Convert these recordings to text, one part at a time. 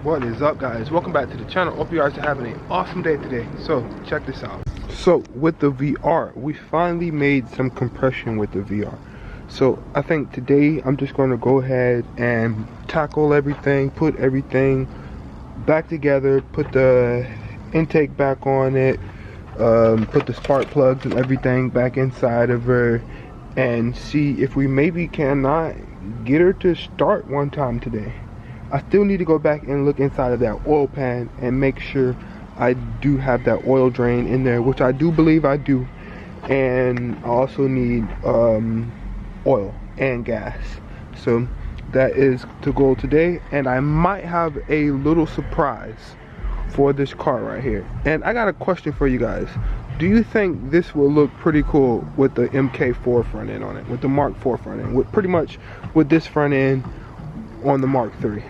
What is up, guys? Welcome back to the channel. Hope you guys are having an awesome day today. So check this out. So with the VR, we finally made some compression with the VR. So I think today I'm just going to go ahead and tackle everything, put everything back together, put the intake back on it, put the spark plugs and everything back inside of her, and see if we maybe cannot get her to start one time today. I still need to go back and look inside of that oil pan and make sure I do have that oil drain in there, which I do believe I do. And I also need oil and gas. So that is the goal today, and I might have a little surprise for this car right here. And I got a question for you guys. Do you think this will look pretty cool with the mk4 front end on it, with the Mark 4 front end, with pretty much with this front end on the Mark 3?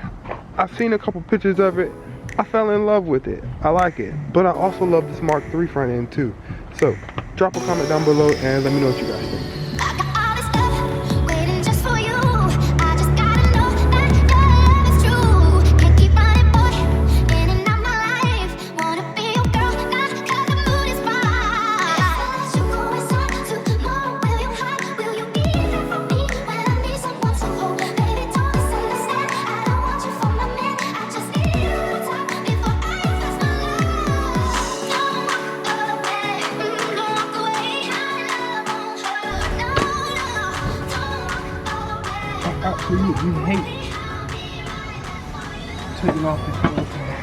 I've seen a couple pictures of it. I fell in love with it. I like it, but I also love this Mark 3 front end too. So drop a comment down below and let me know what you guys think. Absolutely hate taking off this oil pan.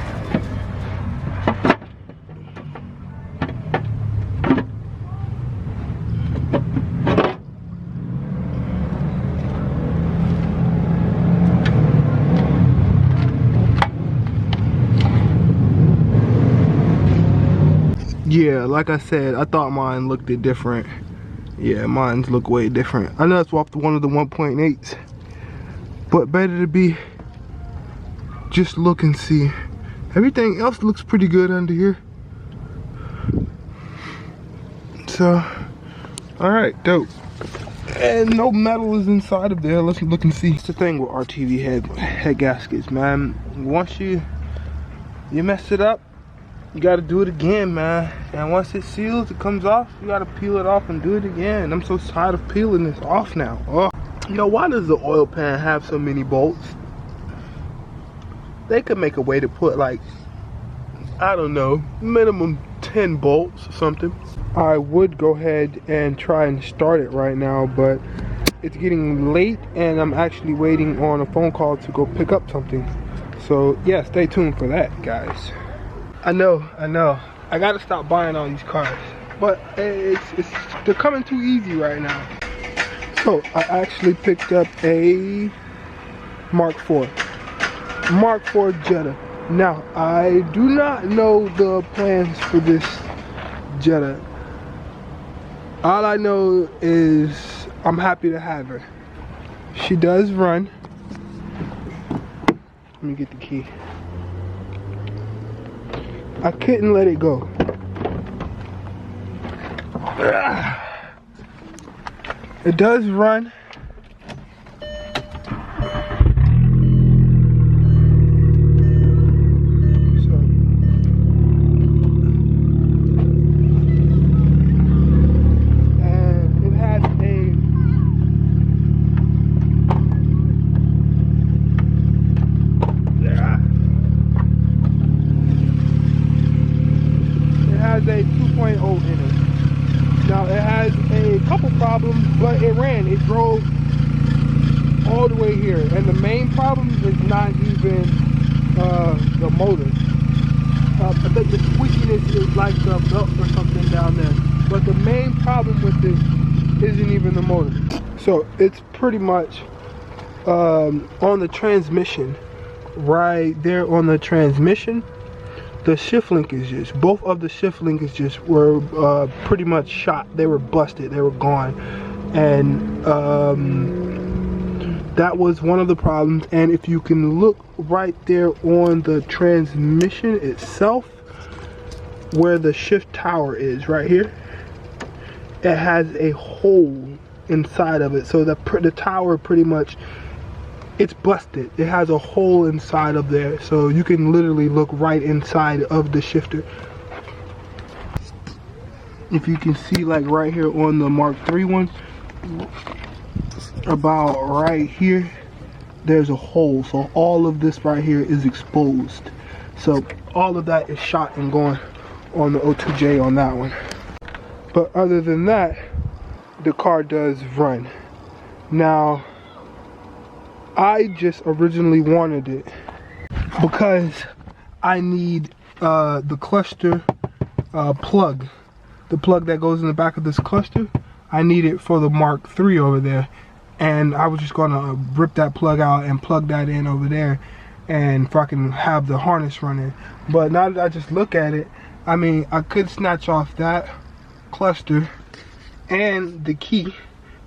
Yeah, like I said, I thought mine looked different. Yeah, mine's look way different. I know I swapped one of the 1.8s. But better to be just look and see. Everything else looks pretty good under here. So, alright, dope. And no metal is inside of there. Let's look and see. It's the thing with RTV head gaskets, man. Once you mess it up, you gotta do it again, man. And once it seals, it comes off, you gotta peel it off and do it again. I'm so tired of peeling this off now. Oh. Yo, why does the oil pan have so many bolts? They could make a way to put, like, I don't know, minimum 10 bolts or something. I would go ahead and try and start it right now, but it's getting late and I'm actually waiting on a phone call to go pick up something. So yeah, stay tuned for that, guys. I know. I gotta stop buying all these cars, but they're coming too easy right now. So I actually picked up a Mark 4 Jetta. Now I do not know the plans for this Jetta. All I know is I'm happy to have her. She does run. Let me get the key. I couldn't let it go. It does run. And it has a 2.0 in it. Now it has a couple problems, but it ran. It drove all the way here, and the main problem is not even the motor. I think the squeakiness is like the belt or something down there, but the main problem with this isn't even the motor. So it's pretty much on the transmission, right there on the transmission. The shift linkages, both of the shift linkages were pretty much shot. They were busted, they were gone. And that was one of the problems. And if you can look right there on the transmission itself, where the shift tower is, right here, it has a hole inside of it. So the tower pretty much it's busted. It has a hole inside of there, so you can literally look right inside of the shifter. If you can see, like right here on the Mark III one, about right here, there's a hole. So all of this right here is exposed. So all of that is shot and going on the O2J on that one. But other than that, the car does run. Now, I just originally wanted it because I need the cluster plug. The plug that goes in the back of this cluster, I need it for the Mark III over there. And I was just gonna rip that plug out and plug that in over there and fucking have the harness running. But now that I just look at it, I mean, I could snatch off that cluster and the key,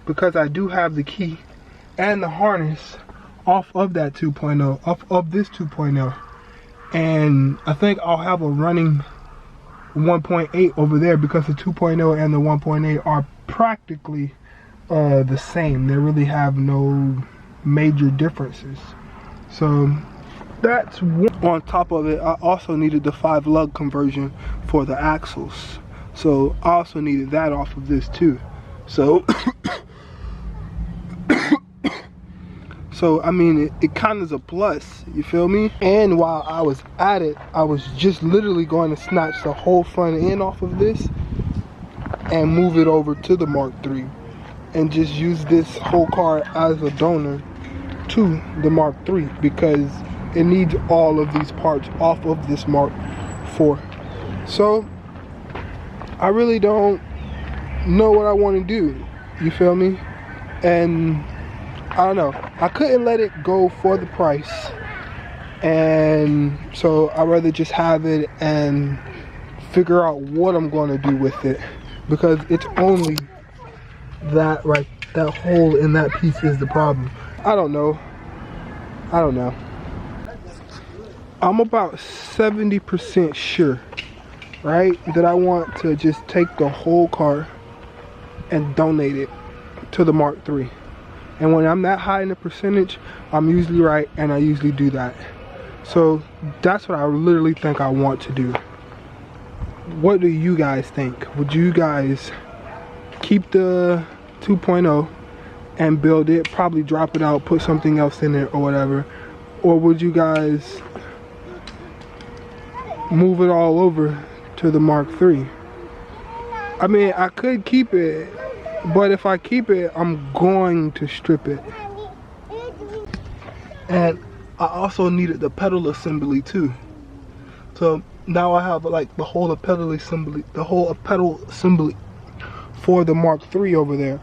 because I do have the key and the harness off of that 2.0, off of this 2.0. And I think I'll have a running 1.8 over there, because the 2.0 and the 1.8 are practically the same. They really have no major differences. So that's one. On top of it, I also needed the 5 lug conversion for the axles. So I also needed that off of this too. So so I mean, it kind of is a plus, you feel me? And while I was at it, I was just literally going to snatch the whole front end off of this and move it over to the Mark III, and just use this whole car as a donor to the Mark III, because it needs all of these parts off of this Mark IV. So I really don't know what I want to do, you feel me? And I don't know, I couldn't let it go for the price, and so I'd rather just have it and figure out what I'm going to do with it, because it's only that right, that hole in that piece is the problem. I don't know. I'm about 70% sure, right, that I want to just take the whole car and donate it to the Mark III. And when I'm that high in the percentage, I'm usually right, and I usually do that. So that's what I literally think I want to do. What do you guys think? Would you guys keep the 2.0 and build it, probably drop it out, put something else in it or whatever? Or would you guys move it all over to the Mark III? I mean, I could keep it, but if I keep it, I'm going to strip it. And I also needed the pedal assembly too. So now I have like the whole pedal assembly, for the Mark III over there.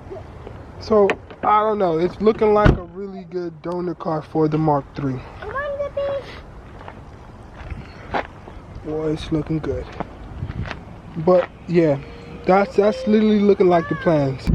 So I don't know, it's looking like a really good donor car for the Mark III. Boy, it's looking good. But yeah, that's literally looking like the plans.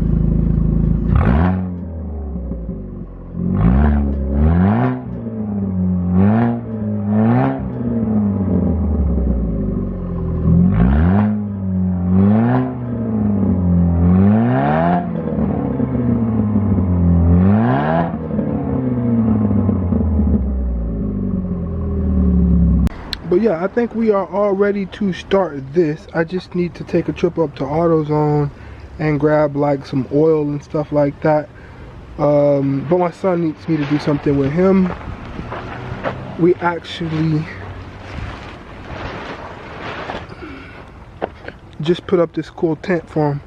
But yeah, I think we are all ready to start this. I just need to take a trip up to AutoZone and grab like some oil and stuff like that. But my son needs me to do something with him. We actually just put up this cool tent for him.